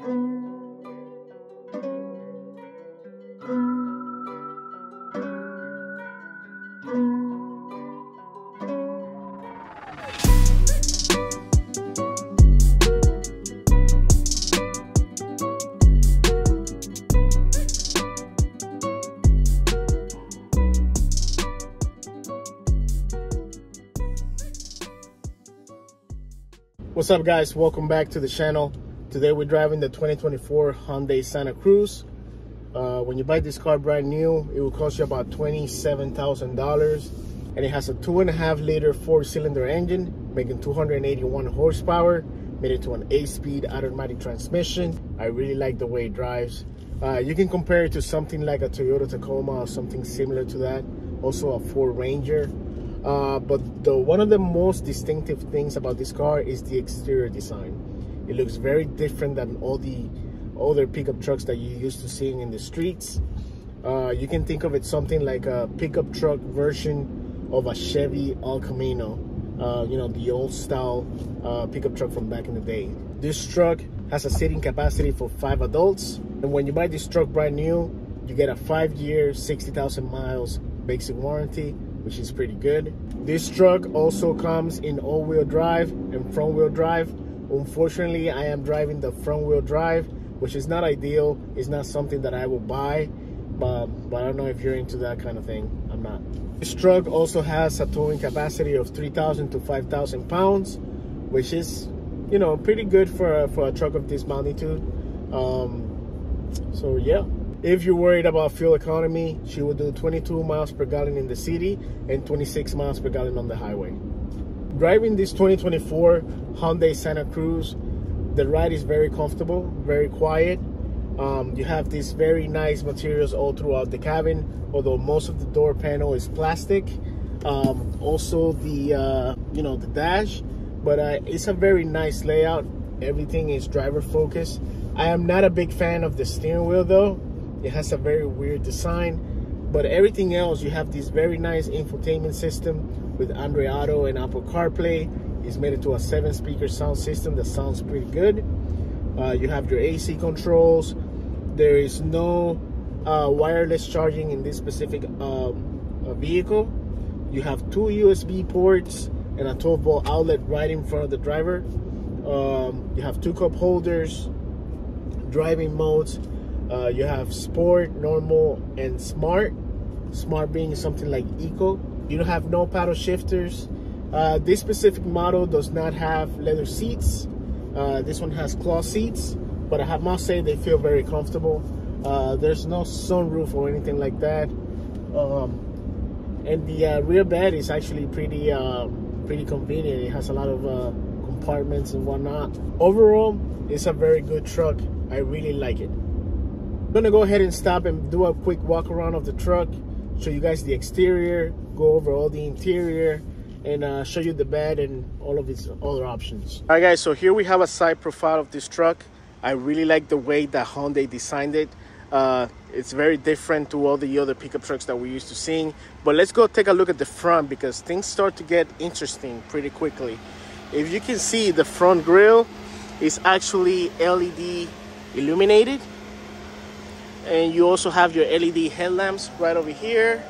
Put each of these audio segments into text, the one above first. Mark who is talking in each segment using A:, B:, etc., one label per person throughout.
A: What's up, guys? Welcome back to the channel. Today we're driving the 2024 Hyundai Santa Cruz. When you buy this car brand new, it will cost you about $27,000, and it has a 2.5 liter 4-cylinder engine making 281 horsepower, made it to an 8-speed automatic transmission. I really like the way it drives. You can compare it to something like a Toyota Tacoma or something similar to that, also a Ford Ranger. But one of the most distinctive things about this car is the exterior design. It looks very different than all the other pickup trucks that you're used to seeing in the streets. You can think of it something like a pickup truck version of a Chevy El Camino, you know, the old style pickup truck from back in the day. This truck has a seating capacity for 5 adults, and when you buy this truck brand new, you get a 5-year, 60,000 miles basic warranty, which is pretty good. This truck also comes in all-wheel drive and front-wheel drive. Unfortunately, I am driving the front-wheel drive, which is not ideal. It's not something that I will buy, but I don't know if you're into that kind of thing. I'm not. This truck also has a towing capacity of 3,000 to 5,000 pounds, which is, you know, pretty good for a truck of this magnitude. So yeah. If you're worried about fuel economy, she will do 22 miles per gallon in the city and 26 miles per gallon on the highway. Driving this 2024 Hyundai Santa Cruz, the ride is very comfortable, very quiet. You have these very nice materials all throughout the cabin, although most of the door panel is plastic. Also the you know, the dash, but it's a very nice layout. Everything is driver focused. I am not a big fan of the steering wheel though. It has a very weird design, but everything else, you have this very nice infotainment system with Android Auto and Apple CarPlay. It's made it to a 7-speaker sound system that sounds pretty good. You have your AC controls. There is no wireless charging in this specific vehicle. You have 2 USB ports and a 12-volt outlet right in front of the driver. You have 2 cup holders, driving modes. You have sport, normal, and smart. Smart being something like eco. You don't have no paddle shifters. This specific model does not have leather seats. This one has cloth seats, but I must say they feel very comfortable. There's no sunroof or anything like that. And the rear bed is actually pretty convenient. It has a lot of compartments and whatnot. Overall, it's a very good truck. I really like it. I'm gonna go ahead and stop and do a quick walk around of the truck, show you guys the exterior, go over all the interior, and show you the bed and all of its other options. All right, guys, so here we have a side profile of this truck. I really like the way that Hyundai designed it. It's very different to all the other pickup trucks that we're used to seeing. But let's go take a look at the front, because things start to get interesting pretty quickly. If you can see, the front grille is actually LED illuminated. And you also have your LED headlamps right over here.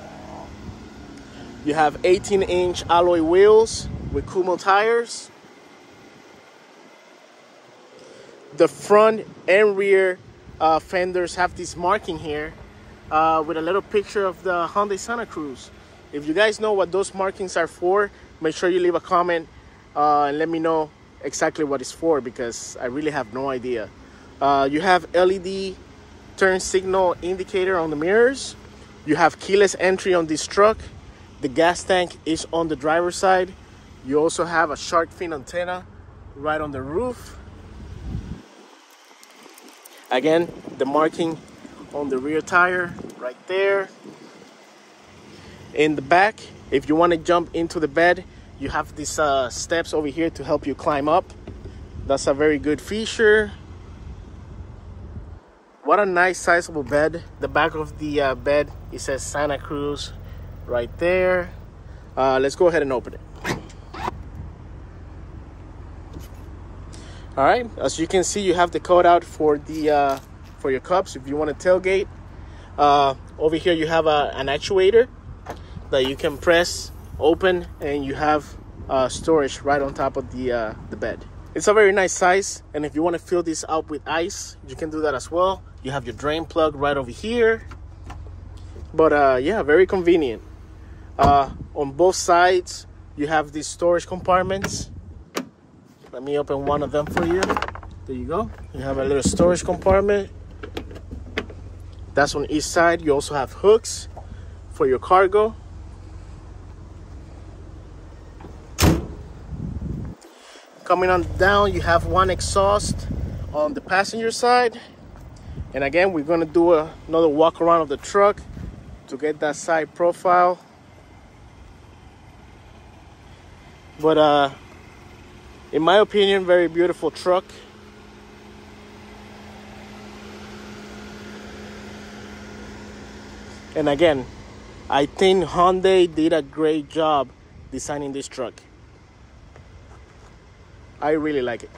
A: You have 18-inch alloy wheels with Kumho tires. The front and rear fenders have this marking here with a little picture of the Hyundai Santa Cruz. If you guys know what those markings are for, make sure you leave a comment and let me know exactly what it's for, because I really have no idea. You have LED turn signal indicator on the mirrors. You have keyless entry on this truck. The gas tank is on the driver's side. You also have a shark fin antenna right on the roof. Again, the marking on the rear tire right there. In the back, if you want to jump into the bed, you have these steps over here to help you climb up. That's a very good feature. What a nice sizable bed. The back of the bed, it says Santa Cruz right there. Let's go ahead and open it. All right, as you can see, you have the cutout for the for your cups if you want to tailgate. Over here you have an actuator that you can press open, and you have storage right on top of the bed. It's a very nice size, and if you want to fill this up with ice, you can do that as well. You have your drain plug right over here. But yeah, very convenient. On both sides you have these storage compartments. Let me open one of them for you. There you go. You have a little storage compartment. That's on each side. You also have hooks for your cargo. Coming on down, you have one exhaust on the passenger side. And again, we're gonna do another walk around of the truck to get that side profile. But in my opinion, very beautiful truck. And again, I think Hyundai did a great job designing this truck. I really like it.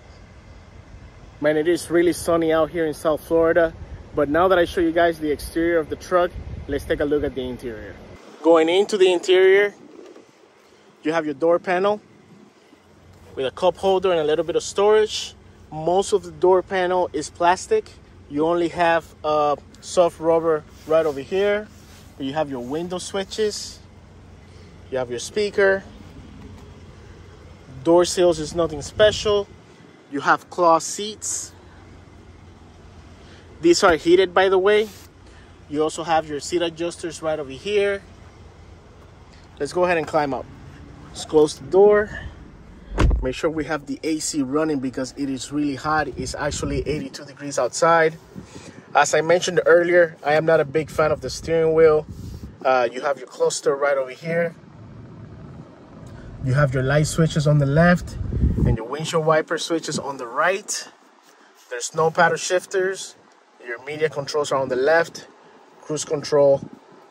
A: Man, it is really sunny out here in South Florida. But now that I show you guys the exterior of the truck, let's take a look at the interior. Going into the interior, you have your door panel with a cup holder and a little bit of storage. Most of the door panel is plastic. You only have soft rubber right over here. You have your window switches. You have your speaker. Door sills is nothing special. You have cloth seats. These are heated, by the way. You also have your seat adjusters right over here. Let's go ahead and climb up. Let's close the door. Make sure we have the AC running because it is really hot. It's actually 82 degrees outside. As I mentioned earlier, I am not a big fan of the steering wheel. You have your cluster right over here. You have your light switches on the left and your windshield wiper switches on the right. There's no paddle shifters. Your media controls are on the left, cruise control,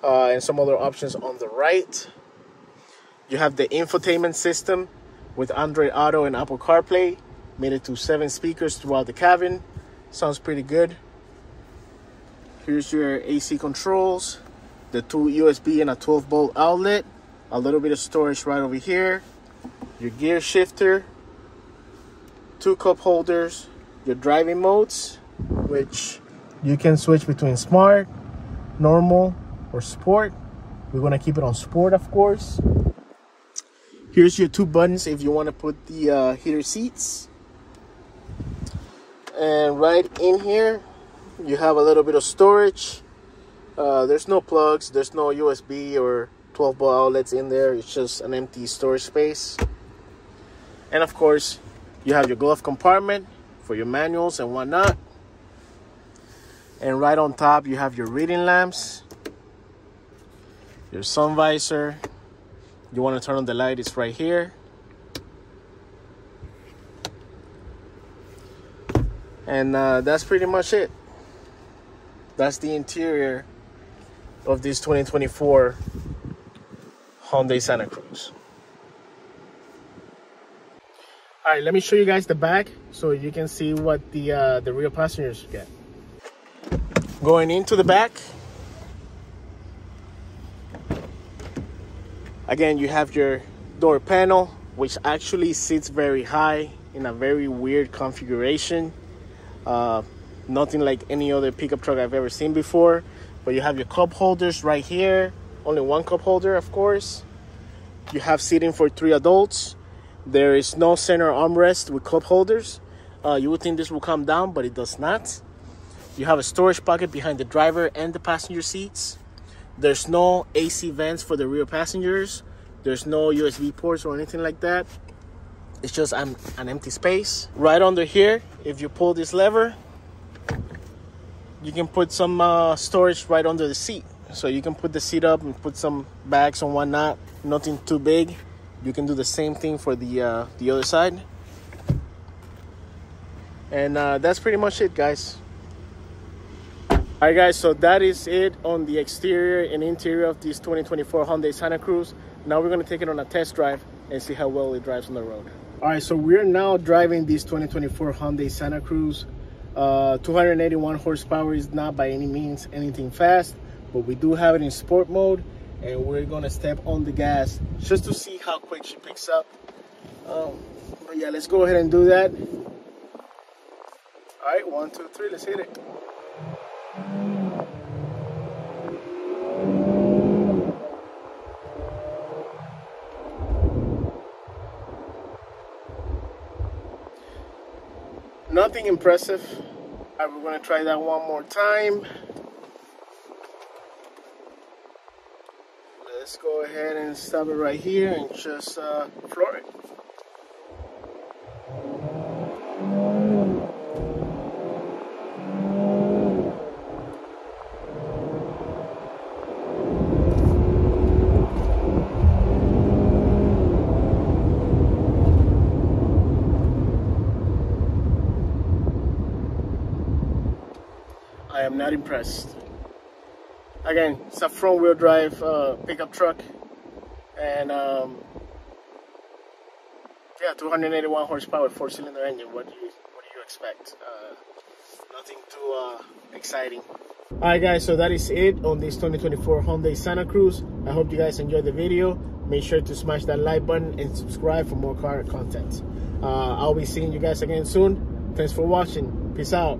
A: and some other options on the right. You have the infotainment system with Android Auto and Apple CarPlay. Made it to 7 speakers throughout the cabin. Sounds pretty good. Here's your AC controls, the 2 USB and a 12-volt outlet, a little bit of storage right over here, your gear shifter, 2 cup holders, your driving modes, which you can switch between smart, normal, or sport. We're gonna keep it on sport, of course. Here's your 2 buttons if you want to put the heater seats. And right in here, you have a little bit of storage. There's no plugs, there's no USB or 12-volt outlets in there. It's just an empty storage space. And of course, you have your glove compartment for your manuals and whatnot. And right on top, you have your reading lamps, your sun visor. You want to turn on the light, it's right here. And that's pretty much it. That's the interior of this 2024 Hyundai Santa Cruz. All right, let me show you guys the back so you can see what the rear passengers get. Going into the back, again, you have your door panel, which actually sits very high in a very weird configuration. Nothing like any other pickup truck I've ever seen before. But you have your cup holders right here. Only one cup holder, of course. You have seating for 3 adults. There is no center armrest with cup holders. You would think this will come down, but it does not. You have a storage pocket behind the driver and the passenger seats. There's no AC vents for the rear passengers. There's no USB ports or anything like that. It's just an empty space. Right under here, if you pull this lever, you can put some storage right under the seat. So you can put the seat up and put some bags and whatnot. Nothing too big. You can do the same thing for the other side. And that's pretty much it, guys. All right, guys, so that is it on the exterior and interior of this 2024 Hyundai Santa Cruz. Now we're going to take it on a test drive and see how well it drives on the road. All right, so we're now driving this 2024 Hyundai Santa Cruz. 281 horsepower is not by any means anything fast, but we do have it in sport mode, and we're gonna step on the gas just to see how quick she picks up. But yeah, let's go ahead and do that. All right, 1, 2, 3, let's hit it. Nothing impressive. All right, we're gonna try that one more time. Let's go ahead and stop it right here and just floor it. I am not impressed. Again, it's a front wheel drive pickup truck, and yeah, 281 horsepower, 4-cylinder engine. What do you expect? Nothing too exciting. All right, guys, so that is it on this 2024 Hyundai Santa Cruz. I hope you guys enjoyed the video. Make sure to smash that like button and subscribe for more car content. I'll be seeing you guys again soon. Thanks for watching. Peace out.